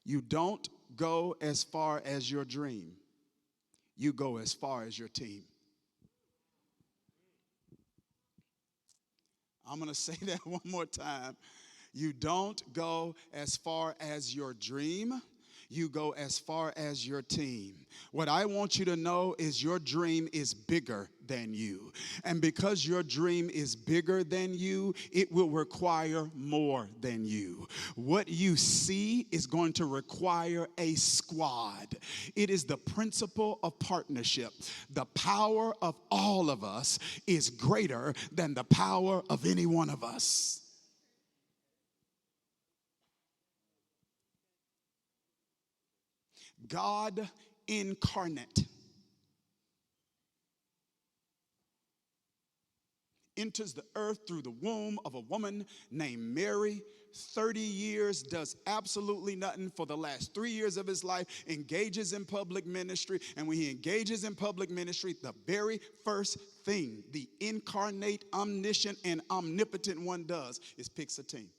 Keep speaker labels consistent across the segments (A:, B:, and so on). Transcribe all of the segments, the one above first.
A: You don't go as far as your dream. You go as far as your team. I'm going to say that one more time. You don't go as far as your dream. You go as far as your team. What I want you to know is your dream is bigger than you. And because your dream is bigger than you, it will require more than you. What you see is going to require a squad. It is the principle of partnership. The power of all of us is greater than the power of any one of us. God incarnate enters the earth through the womb of a woman named Mary. 30 years, does absolutely nothing for the last 3 years of his life, engages in public ministry. And when he engages in public ministry, the very first thing the incarnate, omniscient, and omnipotent one does is picks a team.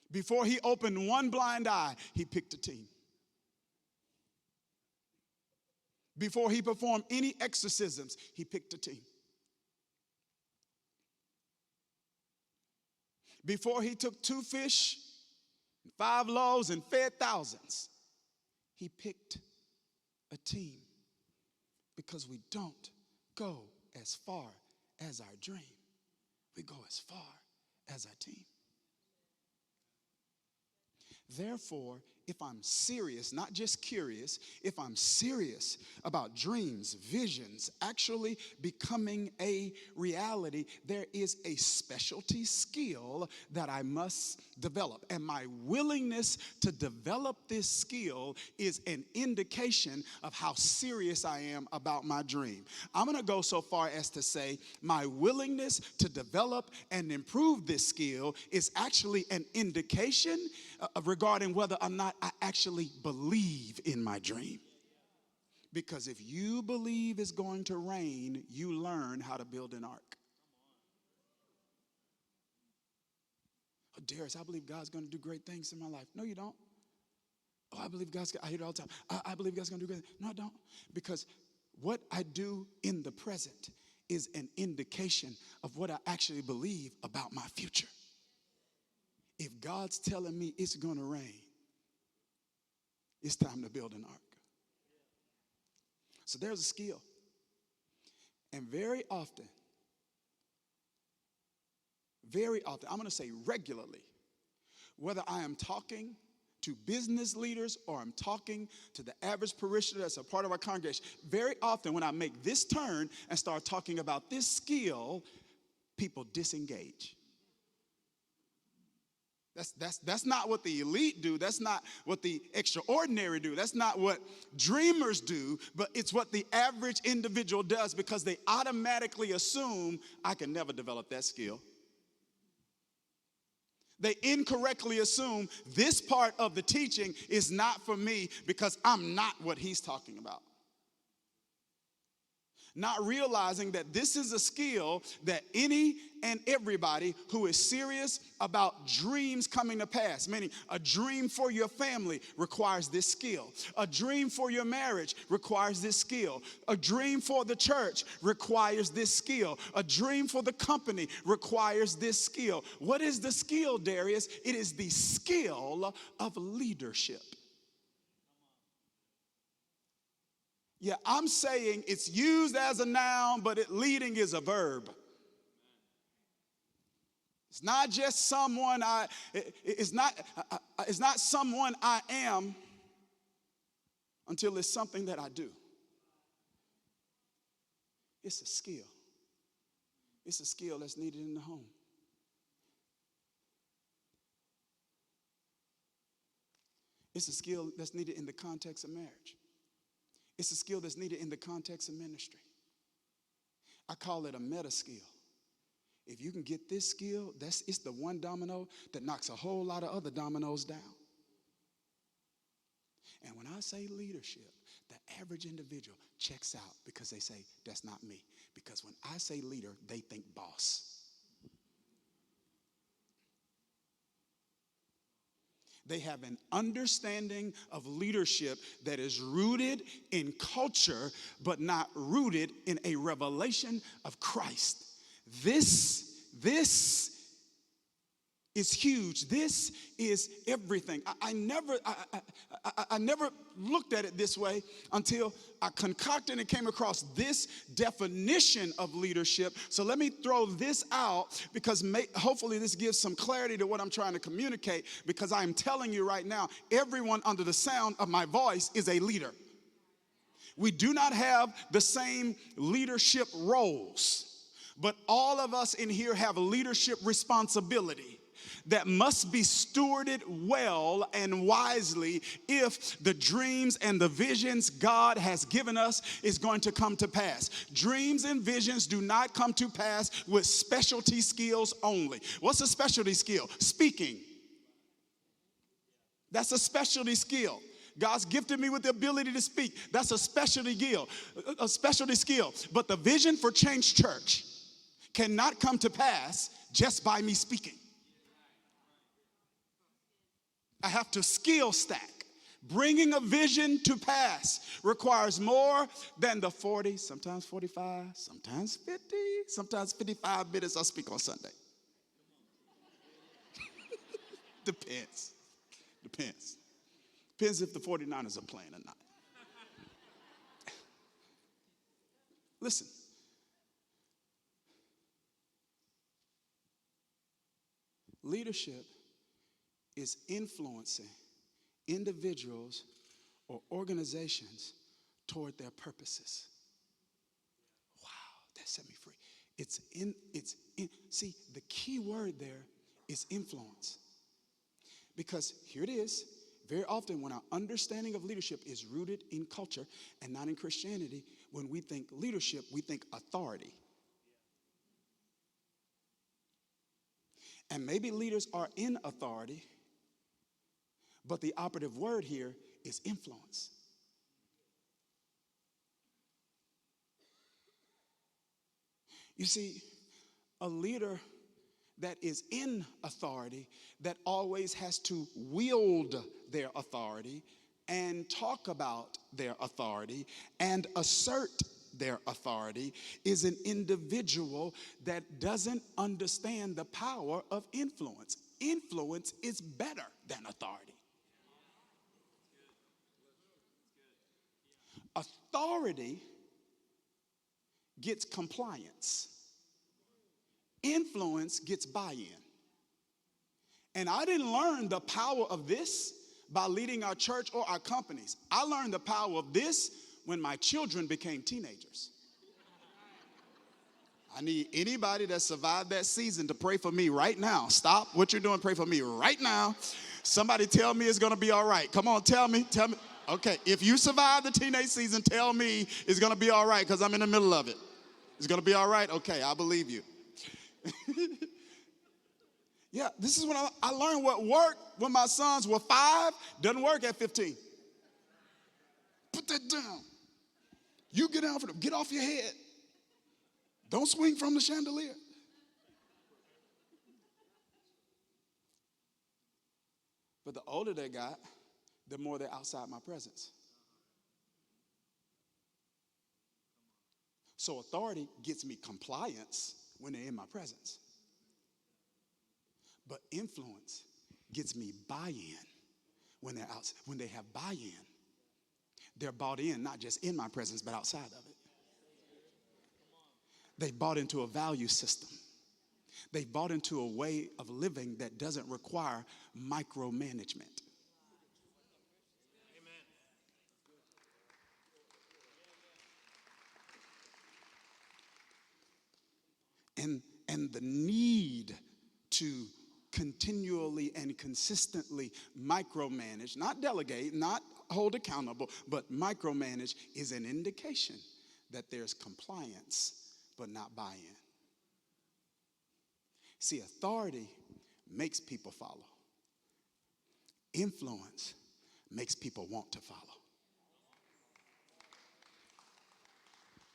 A: Before he opened one blind eye, he picked a team. Before he performed any exorcisms, he picked a team. Before he took 2 fish, 5 loaves, and fed thousands, he picked a team. Because we don't go as far as our dream. We go as far as our team. Therefore, if I'm serious, not just curious, if I'm serious about dreams, visions, actually becoming a reality, there is a specialty skill that I must develop. And my willingness to develop this skill is an indication of how serious I am about my dream. I'm going to go so far as to say my willingness to develop and improve this skill is actually an indication regarding whether or not I actually believe in my dream. Because if you believe it's going to rain, you learn how to build an ark. Oh, Dharius, I believe God's going to do great things in my life. No, you don't. Oh, I believe God's, I hear it all the time. I believe God's going to do great things. No, I don't. Because what I do in the present is an indication of what I actually believe about my future. If God's telling me it's going to rain, it's time to build an ark. So there's a skill. And very often, I'm going to say regularly, whether I am talking to business leaders or I'm talking to the average parishioner that's a part of our congregation, very often when I make this turn and start talking about this skill, people disengage. That's not what the elite do. That's not what the extraordinary do. That's not what dreamers do, but it's what the average individual does because they automatically assume I can never develop that skill. They incorrectly assume this part of the teaching is not for me because I'm not what he's talking about. Not realizing that this is a skill that any and everybody who is serious about dreams coming to pass, meaning a dream for your family requires this skill. A dream for your marriage requires this skill. A dream for the church requires this skill. A dream for the company requires this skill. What is the skill, Dharius? It is the skill of leadership. Yeah, I'm saying it's used as a noun, but leading is a verb. It's not just someone it's not someone I am until it's something that I do. It's a skill. It's a skill that's needed in the home. It's a skill that's needed in the context of marriage. It's a skill that's needed in the context of ministry. I call it a meta skill. If you can get this skill, it's the one domino that knocks a whole lot of other dominoes down. And when I say leadership, the average individual checks out because they say, that's not me. Because when I say leader, they think boss. They have an understanding of leadership that is rooted in culture, but not rooted in a revelation of Christ. This is huge. This is everything. I never looked at it this way until I concocted and came across this definition of leadership. So let me throw this out because hopefully this gives some clarity to what I'm trying to communicate, because I'm telling you right now, everyone under the sound of my voice is a leader. We do not have the same leadership roles, but all of us in here have leadership responsibility that must be stewarded well and wisely if the dreams and the visions God has given us is going to come to pass. Dreams and visions do not come to pass with specialty skills only. What's a specialty skill? Speaking. That's a specialty skill. God's gifted me with the ability to speak. That's a specialty skill. But the vision for Change Church cannot come to pass just by me speaking. I have to skill stack. Bringing a vision to pass requires more than the 40, sometimes 45, sometimes 50, sometimes 55 minutes I speak on Sunday. Depends. Depends if the 49ers are playing or not. Listen. Leadership is influencing individuals or organizations toward their purposes. Wow, that set me free. See, the key word there is influence. Because here it is, very often when our understanding of leadership is rooted in culture and not in Christianity, when we think leadership, we think authority. And maybe leaders are in authority, but the operative word here is influence. You see, a leader that is in authority, that always has to wield their authority and talk about their authority and assert their authority, is an individual that doesn't understand the power of influence. Influence is better than authority. Authority gets compliance. Influence gets buy-in. And I didn't learn the power of this by leading our church or our companies. I learned the power of this when my children became teenagers. I need anybody that survived that season to pray for me right now. Stop what you're doing, pray for me right now. Somebody tell me it's going to be all right. Come on, tell me. Okay, if you survive the teenage season, tell me it's going to be all right, because I'm in the middle of it. It's going to be all right? Okay, I believe you. Yeah, this is when I learned what worked when my sons were 5, doesn't work at 15. Put that down. You get down for them. Get off your head. Don't swing from the chandelier. But the older they got, the more they're outside my presence. So authority gets me compliance when they're in my presence. But influence gets me buy-in when they're out. When they have buy-in, they're bought in, not just in my presence, but outside of it. They bought into a value system. They bought into a way of living that doesn't require micromanagement. And the need to continually and consistently micromanage, not delegate, not hold accountable, but micromanage is an indication that there's compliance, but not buy-in. See, authority makes people follow. Influence makes people want to follow.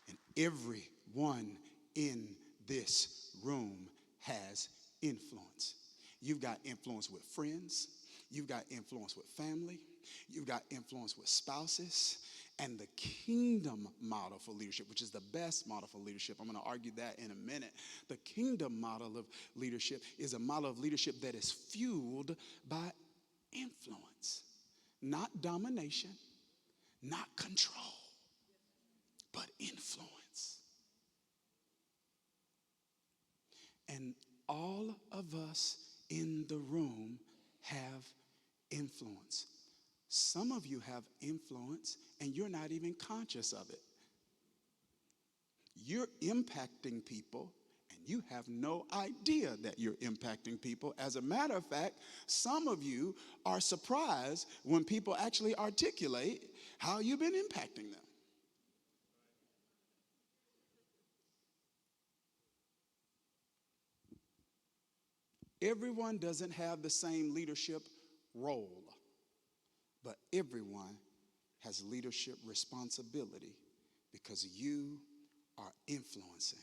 A: And everyone in this room has influence. You've got influence with friends. You've got influence with family. You've got influence with spouses. And the kingdom model for leadership, which is the best model for leadership, I'm going to argue that in a minute. The kingdom model of leadership is a model of leadership that is fueled by influence, not domination, not control, but influence. And all of us in the room have influence. Some of you have influence and you're not even conscious of it. You're impacting people and you have no idea that you're impacting people. As a matter of fact, some of you are surprised when people actually articulate how you've been impacting them. Everyone doesn't have the same leadership role, but everyone has leadership responsibility because you are influencing.